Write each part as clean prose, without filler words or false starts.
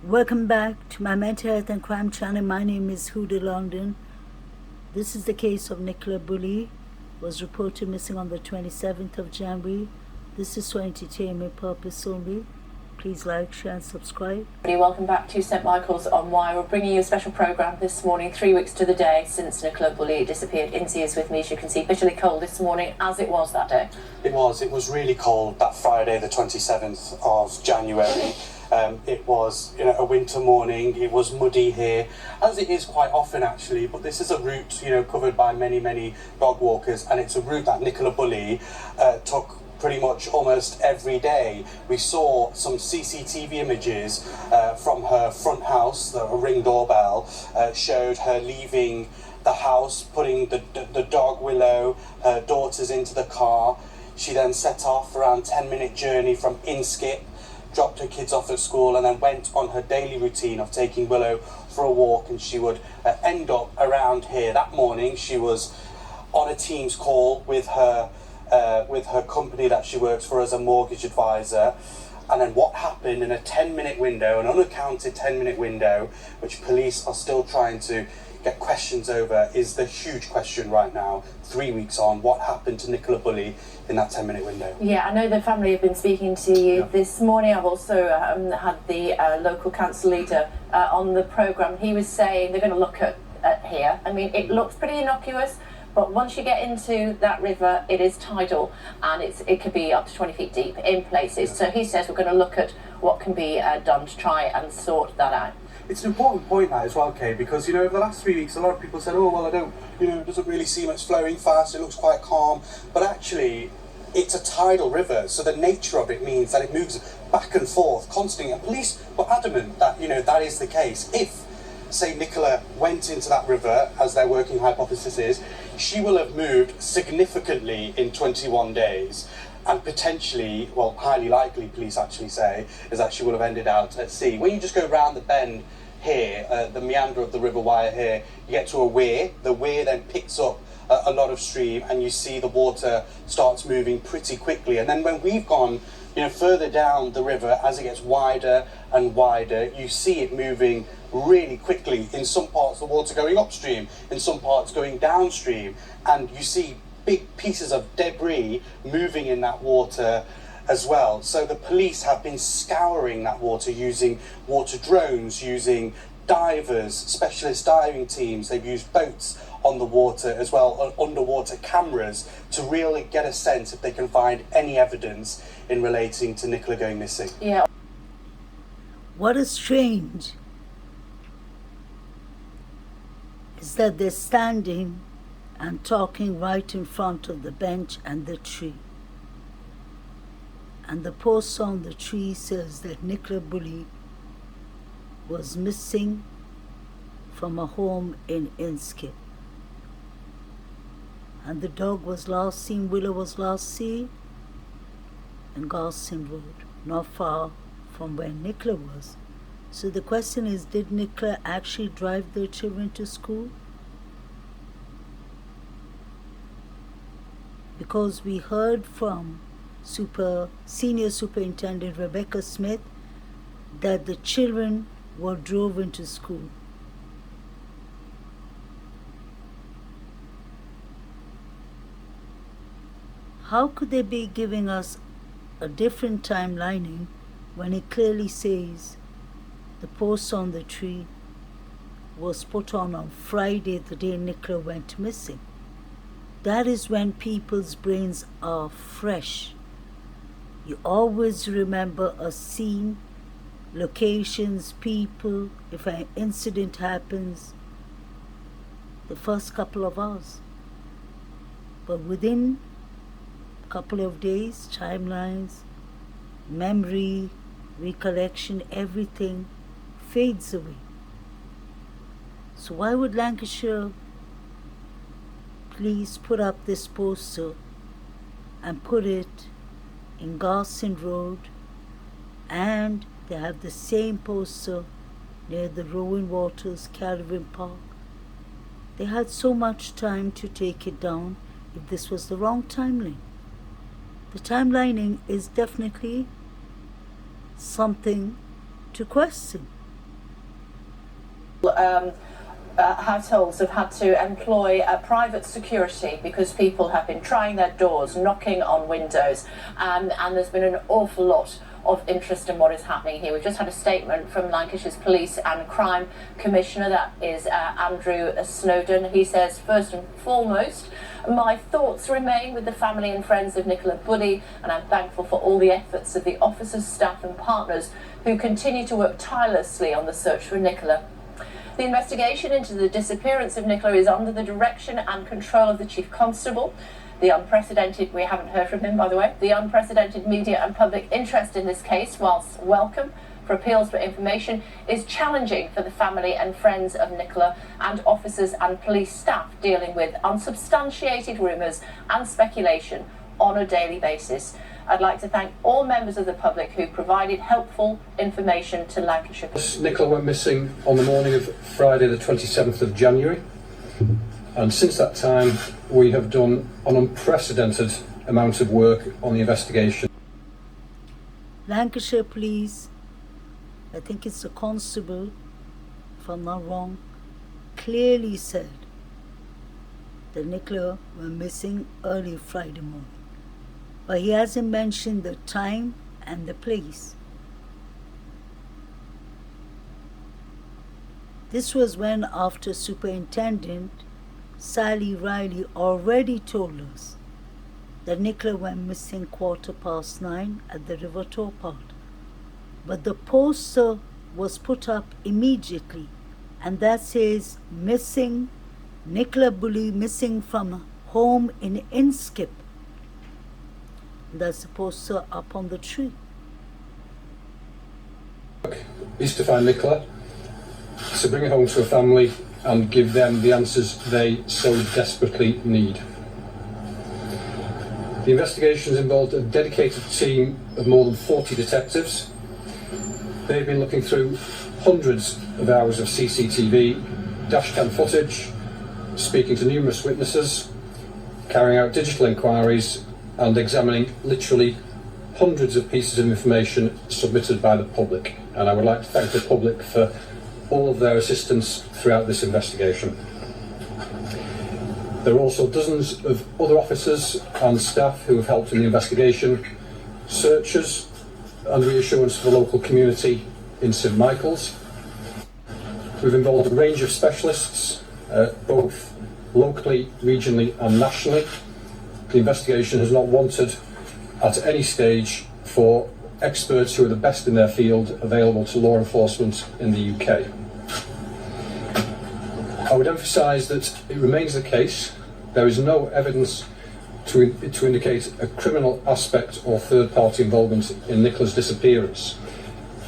Welcome back to my mental health and crime channel. My name is Huda London. This is the case of Nicola Bulley, was reported missing on the 27th of January. This is for entertainment purpose only. Please like, share and subscribe. Welcome back to St Michael's on Wire. We're bringing you a special programme this morning, 3 weeks to the day since Nicola Bulley disappeared. Incy is with me, as you can see, bitterly cold this morning, as it was that day. It was really cold that Friday, the 27th of January. It was, a winter morning. It was muddy here, as it is quite often actually, but this is a route, covered by many dog walkers, and it's a route that Nicola Bulley took pretty much almost every day. We saw some CCTV images from her front house. A Ring doorbell showed her leaving the house, putting the dog Willow, her daughters into the car. She then set off around 10-minute journey from Inskip, dropped her kids off at school, and then went on her daily routine of taking Willow for a walk, and she would end up around here. That morning she was on a Teams call with her company that she works for as a mortgage advisor. And then what happened in a 10-minute window, an unaccounted 10-minute window, which police are still trying to get questions over, is the huge question right now, 3 weeks on. What happened to Nicola Bulley in that 10-minute window? Yeah, I know the family have been speaking to you this morning. I've also had the local council leader on the programme. He was saying they're going to look at here. I mean, it looks pretty innocuous, but once you get into that river, it is tidal, and it could be up to 20 feet deep in places. So he says we're going to look at what can be done to try and sort that out. It's an important point that as well, Kay, because over the last 3 weeks a lot of people said, oh well, I don't, it doesn't really seem it's flowing fast, it looks quite calm, but actually it's a tidal river, so the nature of it means that it moves back and forth constantly, and police were adamant that that is the case. If say Nicola went into that river, as their working hypothesis is, she will have moved significantly in 21 days. And potentially, well, highly likely, police actually say, is that she will have ended out at sea. When you just go round the bend here, the meander of the River Wire here, you get to a weir. The weir then picks up a lot of stream, and you see the water starts moving pretty quickly. And then when we've gone further down the river, as it gets wider and wider, you see it moving really quickly. In some parts the water going upstream, in some parts going downstream, and you see big pieces of debris moving in that water as well. So the police have been scouring that water using water drones, using divers, specialist diving teams. They've used boats on the water as well, underwater cameras, to really get a sense if they can find any evidence in relating to Nicola going missing. Yeah. What is strange is that they're standing and talking right in front of the bench and the tree. And the post on the tree says that Nicola Bulley was missing from a home in Inskip. And the dog was last seen, Willow was last seen in Garson Road, not far from where Nicola was. So the question is, did Nicola actually drive their children to school? Because we heard from Senior Superintendent Rebecca Smith that the children were driven to school. How could they be giving us a different timelining when it clearly says the post on the tree was put on Friday, the day Nicola went missing? That is when people's brains are fresh. You always remember a scene, locations, people, if an incident happens, the first couple of hours. But within a couple of days, timelines, memory, recollection, everything fades away. So why would Lancashire please put up this poster and put it in Garson Road, and they have the same poster near the Rowan Waters Caravan Park? They had so much time to take it down if this was the wrong timeline. The timelining is definitely something to question. Households have had to employ private security because people have been trying their doors, knocking on windows, and there's been an awful lot of interest in what is happening here. We've just had a statement from Lancashire's Police and Crime Commissioner, that is Andrew Snowden. He says, first and foremost, my thoughts remain with the family and friends of Nicola Bulley, and I'm thankful for all the efforts of the officers, staff and partners who continue to work tirelessly on the search for Nicola. The investigation into the disappearance of Nicola is under the direction and control of the Chief Constable. The unprecedented, we haven't heard from him by the way, the unprecedented media and public interest in this case, whilst welcome for appeals for information, is challenging for the family and friends of Nicola and officers and police staff dealing with unsubstantiated rumours and speculation on a daily basis. I'd like to thank all members of the public who provided helpful information to Lancashire. Nicola went missing on the morning of Friday the 27th of January. And since that time, we have done an unprecedented amount of work on the investigation. Lancashire Police, I think it's the constable, if I'm not wrong, clearly said that Nicola went missing early Friday morning. But he hasn't mentioned the time and the place. This was when, after Superintendent Sally Riley already told us that Nicola went missing 9:15 at the River Towpath. But the poster was put up immediately, and that says missing, Nicola Bulley missing from home in Inskip. That's the poster up on the tree. Is to find Nicola, to bring her home to her family and give them the answers they so desperately need. The investigations involved a dedicated team of more than 40 detectives. They've been looking through hundreds of hours of CCTV, dashcam footage, speaking to numerous witnesses, carrying out digital inquiries and examining literally hundreds of pieces of information submitted by the public. And I would like to thank the public for all of their assistance throughout this investigation. There are also dozens of other officers and staff who have helped in the investigation, searchers and reassurance for the local community in St Michael's. We've involved a range of specialists, both locally, regionally and nationally. The investigation has not wanted at any stage for experts who are the best in their field available to law enforcement in the UK. I would emphasise that it remains the case there is no evidence to indicate a criminal aspect or third-party involvement in Nicola's disappearance.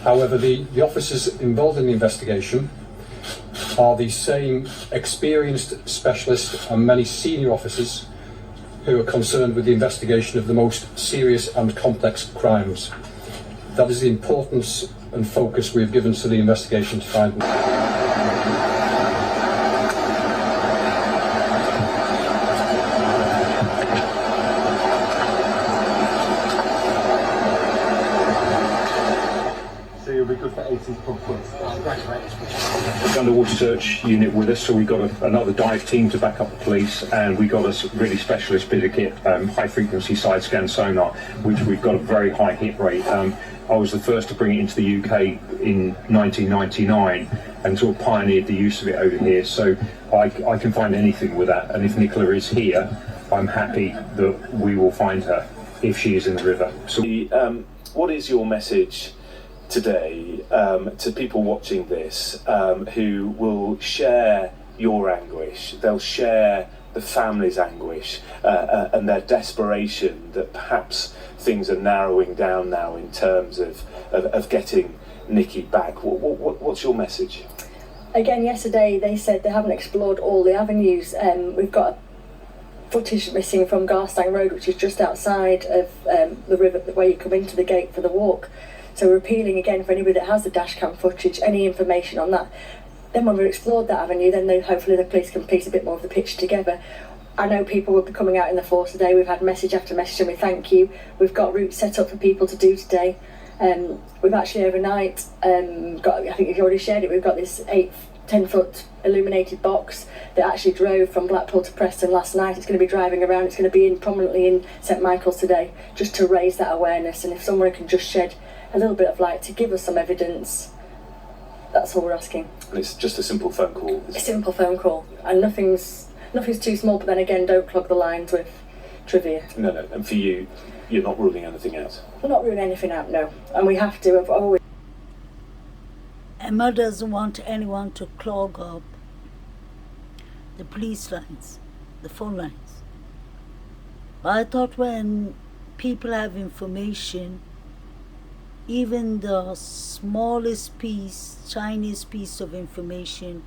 However, the officers involved in the investigation are the same experienced specialists and many senior officers who are concerned with the investigation of the most serious and complex crimes. That is the importance and focus we have given to the investigation to find them. Underwater search unit with us, so we've got another dive team to back up the police, and we got a really specialist bit of kit, high frequency side scan sonar, which we've got a very high hit rate. I was the first to bring it into the UK in 1999 and sort of pioneered the use of it over here, so I can find anything with that, and if Nicola is here, I'm happy that we will find her if she is in the river. So, what is your message today to people watching this who will share your anguish, they'll share the family's anguish and their desperation that perhaps things are narrowing down now in terms of getting Nikki back? What's your message? Again, yesterday they said they haven't explored all the avenues. We've got footage missing from Garstang Road, which is just outside of the river where you come into the gate for the walk. So we're appealing again for anybody that has the dashcam footage, any information on that. Then when we've explored that avenue, then hopefully the police can piece a bit more of the picture together. I know people will be coming out in the force today. We've had message after message and we thank you. We've got routes set up for people to do today. We've actually overnight got, I think you've already shared it, we've got this 10 foot illuminated box that actually drove from Blackpool to Preston last night. It's going to be driving around, it's going to be prominently in St Michael's today, just to raise that awareness. And if someone can just shed a little bit of light to give us some evidence, that's all we're asking. And it's just a simple phone call. A simple phone call, and nothing's too small, but then again, don't clog the lines with trivia. No, and for you, you're not ruling anything out? We're not ruling anything out, no. And we have to, I've always... Emma doesn't want anyone to clog up the police lines, the phone lines. I thought when people have information, even the smallest piece, tiniest piece of information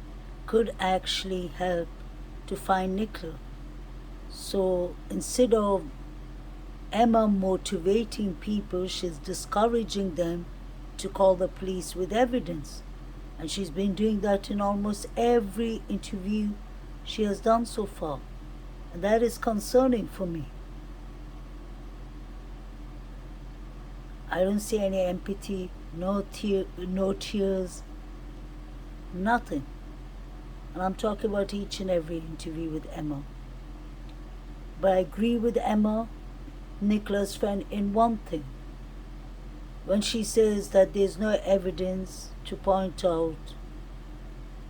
could actually help to find Nicola. So instead of Emma motivating people, she's discouraging them to call the police with evidence. And she's been doing that in almost every interview she has done so far. And that is concerning for me. I don't see any empathy, no tears, nothing. And I'm talking about each and every interview with Emma. But I agree with Emma, Nicola's friend, in one thing. When she says that there's no evidence to point out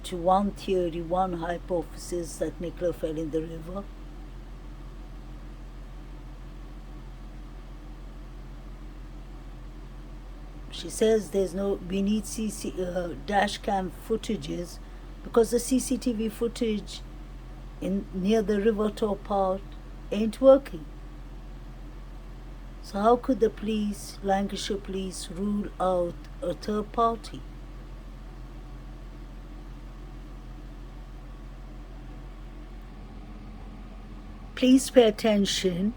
to one theory, one hypothesis that Nicola fell in the river. She says we need dash cam footages because the CCTV footage near the river top part ain't working. So how could the police, Lancashire police, rule out a third party? Please pay attention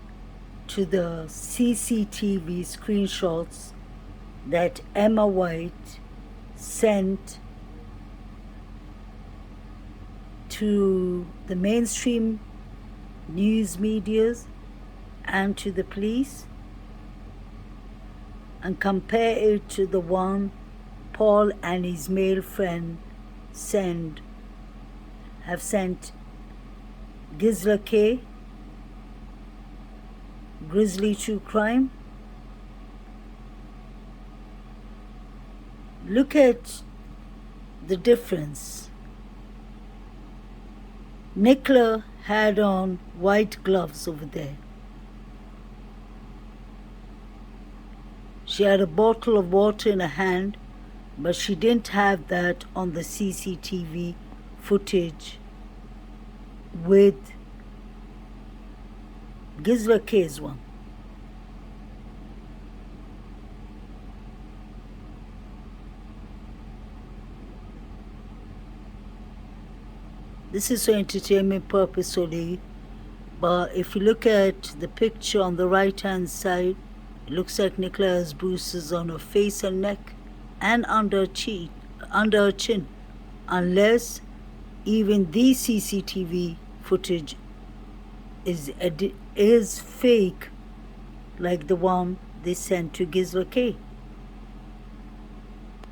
to the CCTV screenshots that Emma White sent to the mainstream news medias and to the police, and compare it to the one Paul and his male friend have sent Grizzly True Crime. Look at the difference. Nicola had on white gloves over there. She had a bottle of water in her hand, but she didn't have that on the CCTV footage with Grizzly K's one. This is for entertainment purpose only, but if you look at the picture on the right hand side, it looks like Nicola has bruises on her face and neck and under her chin, unless even the CCTV footage is fake, like the one they sent to Grizzly K.